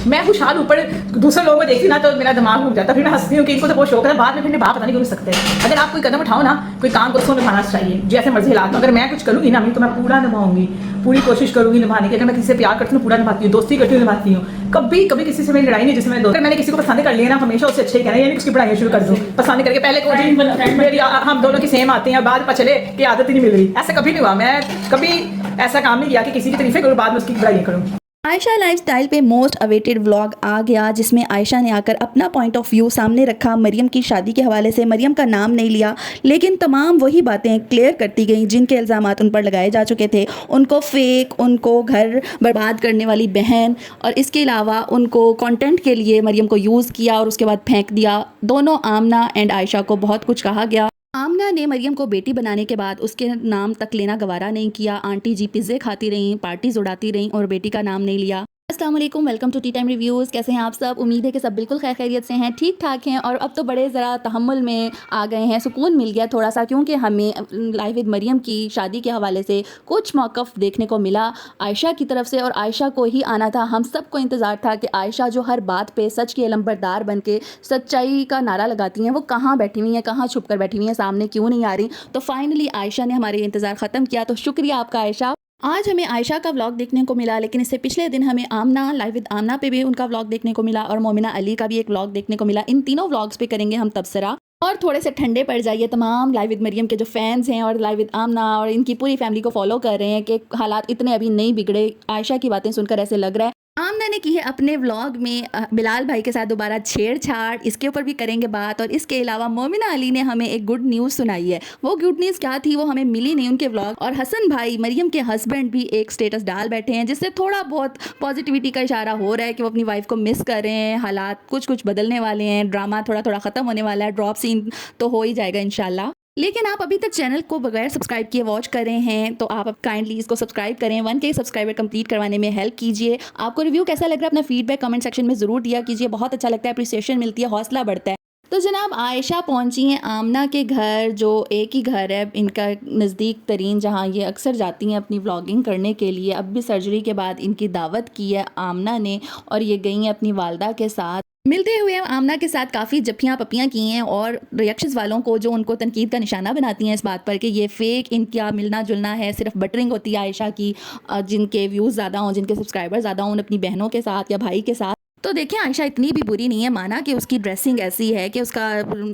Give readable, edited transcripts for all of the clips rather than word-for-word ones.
मैं खुशहाल ऊपर दूसरे लोगों को देखती ना तो मेरा दिमाग घूम जाता, फिर मैं हंसती हूँ कि इनको तो बहुत शौक है, बाद में फिर बात पता नहीं क्यों सकते। अगर आप कोई कदम उठाओ ना, कोई काम को उसको निभाना चाहिए जैसे मर्जी हालात। अगर मैं कुछ करूँगी ना तो मैं पूरा निभाऊंगी, पूरी कोशिश करूँगी निभाने की। अगर मैं किसी से प्यार करती हूँ पूरा निभाती हूँ, दोस्ती करती हूँ निभाती हूँ। कभी कभी किसी से मेरी लड़ाई नहीं जिसमें अगर मैंने किसी को पसंद कर लिया ना, हमेशा उससे अच्छे ही कहना, यानी उसकी पढ़ाई शुरू कर दूँ पसंद करके। पहले मेरी हम दोनों की सेम आते हैं, बाद पता चले कि आदत ही नहीं मिल रही। ऐसा कभी नहीं हुआ, मैं कभी ऐसा काम नहीं किया कि किसी की तारीफें करूँ बाद में उसकी बुराई करूँ। आयशा लाइफस्टाइल पे मोस्ट अवेटेड व्लॉग आ गया, जिसमें आयशा ने आकर अपना पॉइंट ऑफ व्यू सामने रखा। मरियम की शादी के हवाले से मरियम का नाम नहीं लिया, लेकिन तमाम वही बातें क्लियर करती गई जिनके इल्ज़ामात उन पर लगाए जा चुके थे। उनको फेक, उनको घर बर्बाद करने वाली बहन, और इसके अलावा उनको कंटेंट के लिए मरियम को यूज़ किया और उसके बाद फेंक दिया। दोनों आमना एंड आयशा को बहुत कुछ कहा गया। आमना ने मरियम को बेटी बनाने के बाद उसके नाम तक लेना गवारा नहीं किया। आंटी जी पिज़्ज़े खाती रहीं, पार्टीज उड़ाती रहीं और बेटी का नाम नहीं लिया। अस्सलाम वालेकुम, welcome to tea time reviews. कैसे हैं आप सब? उम्मीद है कि सब बिल्कुल खैर खैरियत से हैं, ठीक ठाक हैं। और अब तो बड़े ज़रा तहम्मुल में आ गए हैं, सुकून मिल गया थोड़ा सा, क्योंकि हमें लाइव विद मरियम की शादी के हवाले से कुछ मौक़िफ़ देखने को मिला आयशा की तरफ से, और आयशा को ही आना था। हम सबको इंतज़ार था कि आयशा जो हर बात पे सच की अलंबरदार बन के सच्चाई का नारा लगाती हैं, वो कहाँ बैठी हुई हैं, कहाँ छुप कर बैठी हुई हैं, सामने क्यों नहीं आ रही। तो फाइनली आयशा ने हमारे इंतज़ार ख़त्म किया, तो शुक्रिया आपका आयशा। आज हमें आयशा का व्लॉग देखने को मिला, लेकिन इससे पिछले दिन हमें आमना, लाइव विद आमना पे भी उनका व्लॉग देखने को मिला, और मोमिना अली का भी एक व्लॉग देखने को मिला। इन तीनों व्लॉग्स पे करेंगे हम तबसरा। और थोड़े से ठंडे पड़ जाइए तमाम लाइव विद मरियम के जो फैंस हैं और लाइव विद आमना और इनकी पूरी फैमिली को फॉलो कर रहे हैं कि हालात इतने अभी नहीं बिगड़े। आयशा की बातें सुनकर ऐसे लग रहा है। आमना ने की है अपने व्लॉग में बिलाल भाई के साथ दोबारा छेड़छाड़, इसके ऊपर भी करेंगे बात। और इसके अलावा मोमिना अली ने हमें एक गुड न्यूज़ सुनाई है। वो गुड न्यूज़ क्या थी वो हमें मिली नहीं उनके व्लॉग। और हसन भाई मरियम के हस्बैंड भी एक स्टेटस डाल बैठे हैं, जिससे थोड़ा बहुत पॉजिटिविटी का इशारा हो रहा है कि वो अपनी वाइफ को मिस कर रहे हैं। हालात कुछ बदलने वाले हैं, ड्रामा थोड़ा थोड़ा ख़त्म होने वाला है, ड्रॉप सीन तो हो ही जाएगा इंशाल्लाह। लेकिन आप अभी तक चैनल को बगैर सब्सक्राइब किए वॉच कर रहे हैं, तो आप अब काइंडली इसको सब्सक्राइब करें, 1K सब्सक्राइबर कंप्लीट करवाने में हेल्प कीजिए। आपको रिव्यू कैसा लग रहा है अपना फीडबैक कमेंट सेक्शन में ज़रूर दिया कीजिए, बहुत अच्छा लगता है, अप्रिसिएशन मिलती है, हौसला बढ़ता है। तो जनाब आयशा पहुंची हैं आमना के घर, जो एक ही घर है इनका नज़दीक तरीन, जहां ये अक्सर जाती हैं अपनी व्लॉगिंग करने के लिए। अब भी सर्जरी के बाद इनकी दावत की है आमना ने, और ये गई हैं अपनी वालदा के साथ। मिलते हुए आमना के साथ काफ़ी जफ्फियाँ पप्पियाँ की हैं, और रिएक्शंस वालों को जो उनको तनकीद का निशाना बनाती हैं इस बात पर कि ये फ़ेक, इनका मिलना जुलना है, सिर्फ बटरिंग होती है आयशा की। जिनके व्यूज़ ज़्यादा हों, जिनके सब्सक्राइबर ज़्यादा हों, अपनी बहनों के साथ या भाई के साथ। तो देखिए आयशा इतनी भी बुरी नहीं है, माना कि उसकी ड्रेसिंग ऐसी है कि उसका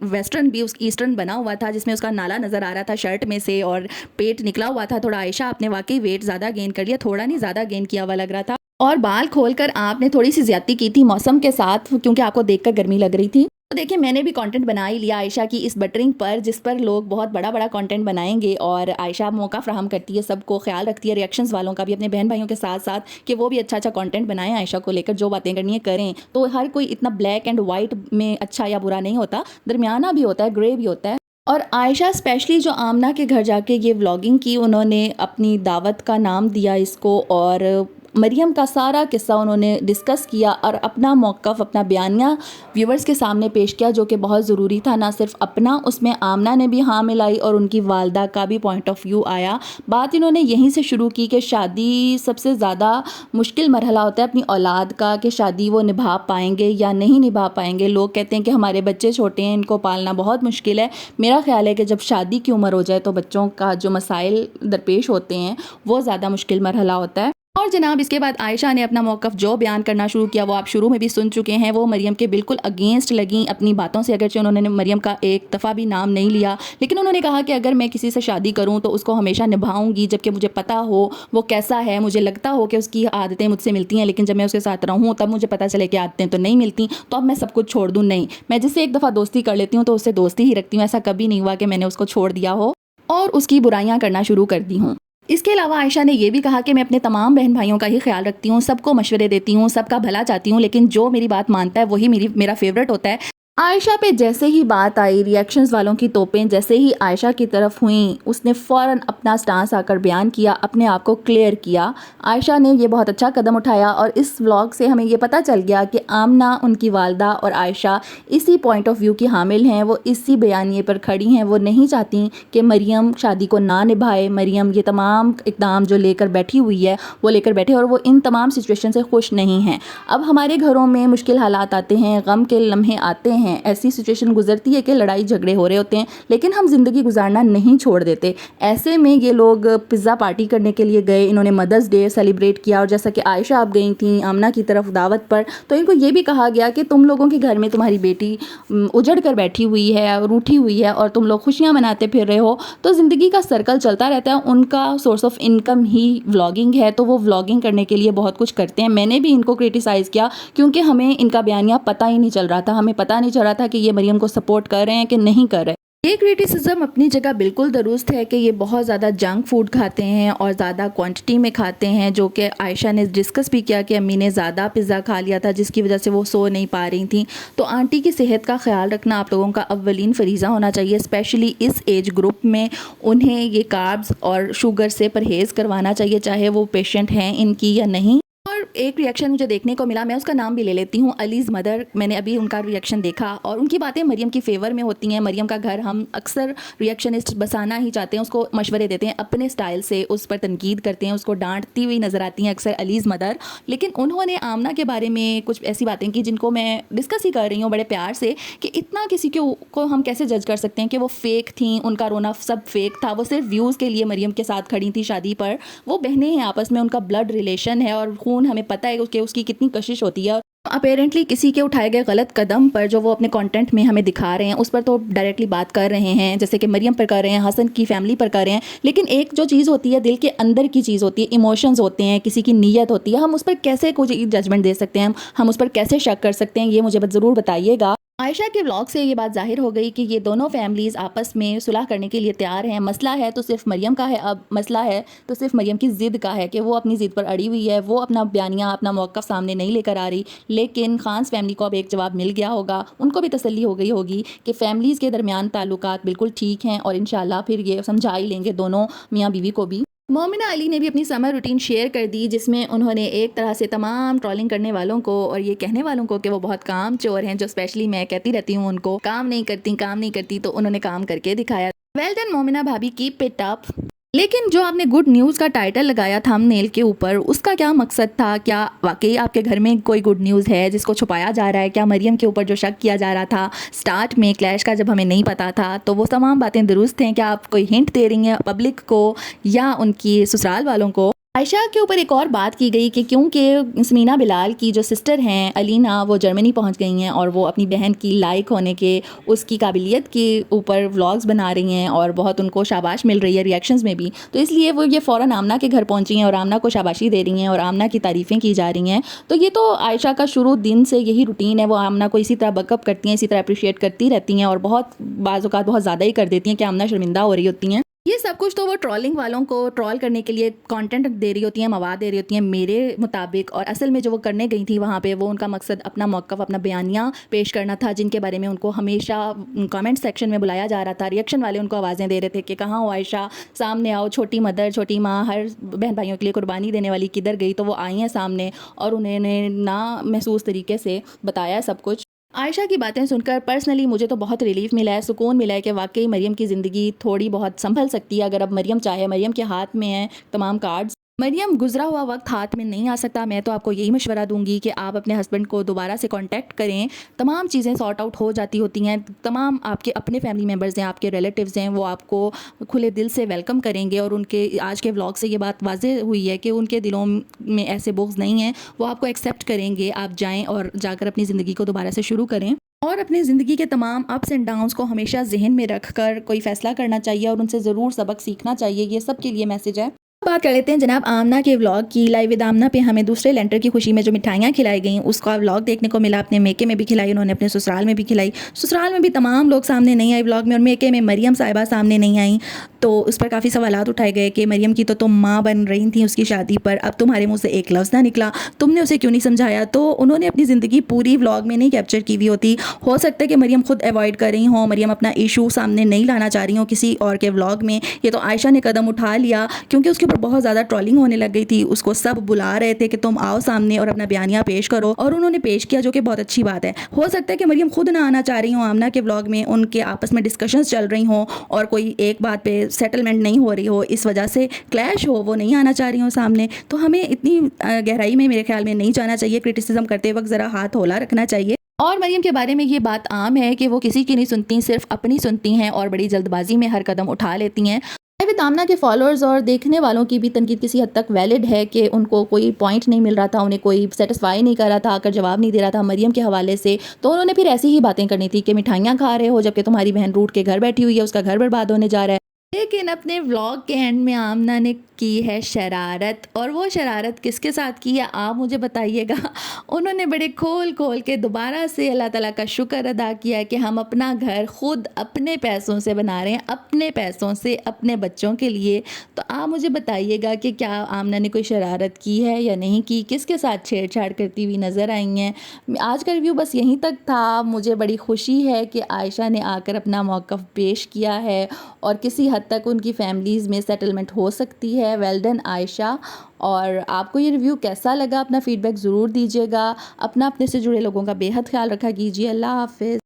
वेस्टर्न भी उसकी ईस्टर्न बना हुआ था, जिसमें उसका नाला नज़र आ रहा था शर्ट में से, और पेट निकला हुआ था थोड़ा। आयशा आपने वाकई वेट ज़्यादा गेन कर लिया, थोड़ा नहीं ज़्यादा गेन किया हुआ लग रहा था। और बाल खोलकर आपने थोड़ी सी ज्यादती की थी मौसम के साथ, क्योंकि आपको देखकर गर्मी लग रही थी। तो देखिए मैंने भी कंटेंट बना ही लिया आयशा की इस बटरिंग पर, जिस पर लोग बहुत बड़ा कंटेंट बनाएंगे, और आयशा मौका फ्राहम करती है, सबको ख्याल रखती है, रिएक्शंस वालों का भी, अपने बहन भाइयों के साथ साथ, कि वो भी अच्छा कंटेंट बनाएं आयशा को लेकर, जो बातें करनी है करें। तो हर कोई इतना ब्लैक एंड वाइट में अच्छा या बुरा नहीं होता, दरमियाना भी होता है, ग्रे भी होता है। और आयशा स्पेशली जो आमना के घर जाके ये व्लॉगिंग की, उन्होंने अपनी दावत का नाम दिया इसको, और मरियम का सारा किस्सा उन्होंने डिस्कस किया और अपना मौक़िफ़, अपना बयानिया व्यूवर्स के सामने पेश किया, जो कि बहुत ज़रूरी था। ना सिर्फ अपना, उसमें आमना ने भी हाँ मिलाई और उनकी वालदा का भी पॉइंट ऑफ व्यू आया। बात इन्होंने यहीं से शुरू की कि शादी सबसे ज़्यादा मुश्किल मरहला होता है अपनी औलाद का, कि शादी वो निभा पाएंगे या नहीं निभा पाएंगे। लोग कहते हैं कि हमारे बच्चे छोटे हैं, इनको पालना बहुत मुश्किल है। मेरा ख्याल है कि जब शादी की उम्र हो जाए तो बच्चों का जो मसाइल दरपेश होते हैं वो ज़्यादा मुश्किल मरहला होता है। और जनाब इसके बाद आयशा ने अपना मौक़िफ़ जो बयान करना शुरू किया, वो आप शुरू में भी सुन चुके हैं। वो मरियम के बिल्कुल अगेंस्ट लगी अपनी बातों से, अगरचे उन्होंने मरियम का एक दफ़ा भी नाम नहीं लिया, लेकिन उन्होंने कहा कि अगर मैं किसी से शादी करूं तो उसको हमेशा निभाऊंगी, जबकि मुझे पता हो वो कैसा है। मुझे लगता हो कि उसकी आदतें मुझसे मिलती हैं, लेकिन जब मैं उसके साथ रहूँ तब मुझे पता चले कि आदतें तो नहीं मिलती, तो अब मैं सब कुछ छोड़ दूँ। नहीं, मैं जिससे एक दफ़ा दोस्ती कर लेती हूँ तो उससे दोस्ती ही रखती हूँ। ऐसा कभी नहीं हुआ कि मैंने उसको छोड़ दिया हो और उसकी बुराइयाँ करना शुरू कर दी हूँ। इसके अलावा आयशा ने यह भी कहा कि मैं अपने तमाम बहन भाइयों का ही ख्याल रखती हूँ, सबको मशवरे देती हूँ, सबका भला चाहती हूँ, लेकिन जो मेरी बात मानता है वही मेरा फेवरेट होता है। आयशा पे जैसे ही बात आई, रिएक्शंस वालों की तोपें जैसे ही आयशा की तरफ हुईं, उसने फ़ौरन अपना स्टांस आकर बयान किया, अपने आप को क्लियर किया। आयशा ने ये बहुत अच्छा कदम उठाया और इस व्लॉग से हमें ये पता चल गया कि आमना, उनकी वालदा और आयशा इसी पॉइंट ऑफ व्यू की हामिल हैं। वो इसी बयानिए पर खड़ी हैं। वो नहीं चाहती कि मरियम शादी को ना निभाए। मरियम ये तमाम इक़दाम जो लेकर बैठी हुई है वो लेकर बैठे और वो इन तमाम सिचुएशन से खुश नहीं हैं। अब हमारे घरों में मुश्किल हालात आते हैं, गम के लम्हे आते हैं, ऐसी सिचुएशन गुजरती है कि लड़ाई झगड़े हो रहे होते हैं, लेकिन हम ज़िंदगी गुजारना नहीं छोड़ देते। ऐसे में ये लोग पिज़्ज़ा पार्टी करने के लिए गए, इन्होंने मदर्स डे सेलिब्रेट किया और जैसा कि आयशा आप गई थी आमना की तरफ दावत पर, तो इनको ये भी कहा गया कि तुम लोगों के घर में तुम्हारी बेटी उजड़ कर बैठी हुई है, रूठी हुई है और तुम लोग खुशियाँ मनाते फिर रहे हो, तो ज़िंदगी का सर्कल चलता रहता है। उनका source of income he vlogging है, तो वो व्लॉगिंग करने के लिए बहुत कुछ करते हैं। मैंने भी इनको क्रिटिसाइज़ किया क्योंकि हमें इनका बयानिया पता ही नहीं चल रहा था। हमें पता नहीं चल रहा था कि ये मरियम को सपोर्ट कर रहे हैं कि नहीं कर रहे। ये क्रिटिसिज्म अपनी जगह बिल्कुल दुरुस्त है कि ये बहुत ज़्यादा जंक फूड खाते हैं और ज़्यादा क्वांटिटी में खाते हैं, जो कि आयशा ने डिस्कस भी किया कि अम्मी ने ज़्यादा पिज़्ज़ा खा लिया था जिसकी वजह से वो सो नहीं पा रही थी। तो आंटी की सेहत का ख्याल रखना आप लोगों का अव्वलीन फ़रीज़ा होना चाहिए, स्पेशली इस एज ग्रुप में। उन्हें ये कार्ब्स और शुगर से परहेज़ करवाना चाहिए, चाहे वो पेशेंट हैं इनकी या नहीं। और एक रिएक्शन मुझे देखने को मिला, मैं उसका नाम भी ले लेती हूँ, अलीज़ मदर। मैंने अभी उनका रिएक्शन देखा और उनकी बातें मरियम की फ़ेवर में होती हैं। मरियम का घर हम अक्सर रिएक्शनिस्ट बसाना ही चाहते हैं, उसको मशवरे देते हैं अपने स्टाइल से, उस पर तनकीद करते हैं, उसको डांटती हुई नज़र आती हैं अक्सर अलीज़ मदर। लेकिन उन्होंने आमना के बारे में कुछ ऐसी बातें की जिनको मैं डिस्कस ही कर रही हूँ बड़े प्यार से, कि इतना किसी को हम कैसे जज कर सकते हैं कि वो फ़ेक थी, उनका रोना सब फेक था, वो सिर्फ व्यूज़ के लिए मरियम के साथ खड़ी थी शादी पर। वो बहनें हैं आपस में, उनका ब्लड रिलेशन है और खून हमें पता है कि उसकी कितनी कशिश होती है। अपेरेंटली किसी के उठाए गए गलत कदम पर जो वो अपने कंटेंट में हमें दिखा रहे हैं उस पर तो डायरेक्टली बात कर रहे हैं, जैसे कि मरियम पर कर रहे हैं, हसन की फैमिली पर कर रहे हैं। लेकिन एक जो चीज़ होती है दिल के अंदर की चीज़ होती है, इमोशंस होते हैं, किसी की नीयत होती है, हम उस पर कैसे कोई जजमेंट दे सकते हैं, हम उस पर कैसे शक कर सकते हैं, ये मुझे ज़रूर बताइएगा। आयशा के व्लॉग से ये बात जाहिर हो गई कि ये दोनों फैमिलीज़ आपस में सुलह करने के लिए तैयार हैं। मसला है तो सिर्फ मरियम का है, अब मसला है तो सिर्फ मरियम की ज़िद का है कि वो अपनी ज़िद पर अड़ी हुई है, वो अपना बयानिया, अपना मौक़िफ़ सामने नहीं लेकर आ रही। लेकिन खान्स फैमिली को अब एक जवाब मिल गया होगा, उनको भी तसल्ली हो गई होगी कि फ़ैमिलीज़ के दरमियान ताल्लुकात बिल्कुल ठीक हैं और इंशाल्लाह फिर ये समझा ही लेंगे दोनों मियाँ बीवी को भी। मोमिना अली ने भी अपनी समर रूटीन शेयर कर दी, जिसमें उन्होंने एक तरह से तमाम ट्रोलिंग करने वालों को और ये कहने वालों को कि वो बहुत काम चोर हैं, जो स्पेशली मैं कहती रहती हूँ उनको काम नहीं करती, तो उन्होंने काम करके दिखाया। वेल डन मोमिना भाभी, कीप इट अप। लेकिन जो आपने गुड न्यूज़ का टाइटल लगाया थंबनेल के ऊपर, उसका क्या मकसद था? क्या वाकई आपके घर में कोई गुड न्यूज़ है जिसको छुपाया जा रहा है? क्या मरियम के ऊपर जो शक किया जा रहा था स्टार्ट में क्लैश का, जब हमें नहीं पता था, तो वो तमाम बातें दुरुस्त हैं? क्या आप कोई हिंट दे रही हैं पब्लिक को या उनकी ससुराल वालों को? आयशा के ऊपर एक और बात की गई कि क्योंकि समीना बिलाल की जो सिस्टर हैं अलीना, वो जर्मनी पहुंच गई हैं और वो अपनी बहन की लाइक होने के, उसकी काबिलियत के ऊपर व्लॉग्स बना रही हैं और बहुत उनको शाबाश मिल रही है रिएक्शंस में भी, तो इसलिए वो ये फ़ौरन आमना के घर पहुंची हैं और आमना को शाबाशी दे रही हैं और आमना की तारीफ़ें की जा रही हैं। तो ये तो आयशा का शुरू दिन से यही रूटीन है, वो आमना को इसी तरह बकअप करती हैं, इसी तरह अप्रिशिएट करती रहती हैं और बहुत बाज़ औक़ात बहुत ज़्यादा ही कर देती हैं कि आमना शर्मिंदा हो रही होती हैं। ये सब कुछ तो वो ट्रोलिंग वालों को ट्रोल करने के लिए कंटेंट दे रही होती हैं, मवाद दे रही होती हैं मेरे मुताबिक। और असल में जो वो करने गई थी वहाँ पे, वो उनका मकसद अपना मौक़िफ़, अपना बयानिया पेश करना था, जिनके बारे में उनको हमेशा कमेंट सेक्शन में बुलाया जा रहा था। रिएक्शन वाले उनको आवाज़ें दे रहे थे कि कहाँ हो आयशा, सामने आओ, छोटी मदर, छोटी माँ, हर बहन भाइयों के लिए कुर्बानी देने वाली किधर गई? तो वो आई हैं सामने और उन्होंने ना महसूस तरीके से बताया सब कुछ। आयशा की बातें सुनकर पर्सनली मुझे तो बहुत रिलीफ मिला है, सुकून मिला है कि वाकई मरियम की ज़िंदगी थोड़ी बहुत संभल सकती है अगर अब मरियम चाहे। मरियम के हाथ में है तमाम कार्ड्स। मरियम, गुजरा हुआ वक्त हाथ में नहीं आ सकता। मैं तो आपको यही मशवरा दूंगी कि आप अपने हस्बैंड को दोबारा से कांटेक्ट करें, तमाम चीज़ें सॉर्ट आउट हो जाती होती हैं। तमाम आपके अपने फैमिली मेम्बर्स हैं, आपके रिलेटिव्स हैं, वो आपको खुले दिल से वेलकम करेंगे और उनके आज के व्लॉग से ये बात वाज़ेह हुई है कि उनके दिलों में ऐसे बुग़्ज़ नहीं हैं, वो आपको एक्सेप्ट करेंगे। आप जाएँ और जाकर अपनी ज़िंदगी को दोबारा से शुरू करें और अपनी ज़िंदगी के तमाम अप्स एंड डाउन्स को हमेशा जहन में रख कर कोई फ़ैसला करना चाहिए और उनसे ज़रूर सबक सीखना चाहिए। ये सब के लिए मैसेज है। बात कर लेते हैं जनाब आमना के व्लॉग की। लाइव विद आमना पे हमें दूसरे लेंटर की खुशी में जो मिठाइयाँ खिलाई गई उसका व्लॉग देखने को मिला। अपने मेके में भी खिलाई उन्होंने, अपने ससुराल में भी खिलाई। ससुराल में भी तमाम लोग सामने नहीं आए व्लॉग में, और मेके में मरियम साहिबा सामने नहीं आई। तो उस पर काफ़ी सवालात उठाए गए कि मरियम की तो तुम माँ बन रही थी उसकी शादी पर, अब तुम्हारे मुँह से एक लफ्ज़ ना निकला, तुमने उसे क्यों नहीं समझाया। तो उन्होंने अपनी ज़िंदगी पूरी व्लॉग में नहीं कैप्चर की हुई होती। हो सकता है कि मरियम खुद अवॉइड कर रही हों, मरियम अपना इशू सामने नहीं लाना चाह रही हों किसी और के व्लॉग में। ये तो आयशा ने कदम उठा लिया क्योंकि उसके ऊपर बहुत ज़्यादा ट्रोलिंग होने लग गई थी। उसको सब बुला रहे थे कि तुम आओ सामने और अपना बयानिया पेश करो, और उन्होंने पेश किया, जो कि बहुत अच्छी बात है। हो सकता है कि मरियम खुद ना आना चाह रही हो आमना के व्लॉग में, उनके आपस में डिस्कशंस चल रही हों और कोई एक बात पे सेटलमेंट नहीं हो रही हो, इस वजह से क्लैश हो, वो नहीं आना चाह रही हो सामने। तो हमें इतनी गहराई में मेरे ख्याल में नहीं जाना चाहिए। क्रिटिसिज्म करते वक्त ज़रा हाथ होला रखना चाहिए। और मरियम के बारे में ये बात आम है कि वो किसी की नहीं सुनती, सिर्फ अपनी सुनती हैं और बड़ी जल्दबाजी में हर कदम उठा लेती हैं। विद आमना के फॉलोअर्स और देखने वालों की भी तनकीद किसी हद तक वैलिड है कि उनको कोई पॉइंट नहीं मिल रहा था, उन्हें कोई सेटिस्फाई नहीं कर रहा था, आकर जवाब नहीं दे रहा था मरियम के हवाले से। तो उन्होंने फिर ऐसी ही बातें करनी थी कि मिठाइयाँ खा रहे हो जबकि तुम्हारी बहन रूठ के घर बैठी हुई है, उसका घर बर्बाद होने जा रहा है। लेकिन अपने व्लॉग के एंड में आमना ने की है शरारत, और वो शरारत किसके साथ की है आप मुझे बताइएगा। उन्होंने बड़े खोल खोल के दोबारा से अल्लाह ताला का शुक्र अदा किया कि हम अपना घर खुद अपने पैसों से बना रहे हैं, अपने पैसों से, अपने बच्चों के लिए। तो आप मुझे बताइएगा कि क्या आमना ने कोई शरारत की है या नहीं की, किसके साथ छेड़छाड़ करती हुई नज़र आई हैं। आज का रिव्यू बस यहीं तक था। मुझे बड़ी खुशी है कि आयशा ने आकर अपना मौक़िफ़ पेश किया है और किसी हद तक उनकी फैमिलीज़ में सेटलमेंट हो सकती है। Well done Ayesha. और आपको ये रिव्यू कैसा लगा, अपना फीडबैक ज़रूर दीजिएगा। अपना अपने से जुड़े लोगों का बेहद ख्याल रखा कीजिए। अल्लाह हाफ़िज़।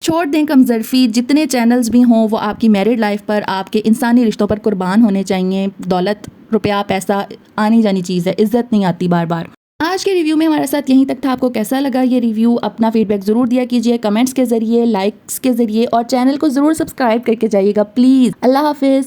छोड़ दें कमजरफी, जितने चैनल्स भी हों वो आपकी मैरिड लाइफ पर, आपके इंसानी रिश्तों पर कुर्बान होने चाहिए। दौलत, रुपया, पैसा आनी जानी चीज़ है, इज़्ज़त नहीं आती बार बार। आज के रिव्यू में हमारे साथ यहीं तक था। आपको कैसा लगा ये रिव्यू, अपना फीडबैक ज़रूर दिया कीजिए कमेंट्स के ज़रिए, लाइक्स के ज़रिए, और चैनल को ज़रूर सब्सक्राइब करके जाइएगा प्लीज़। अल्लाह हाफिज़।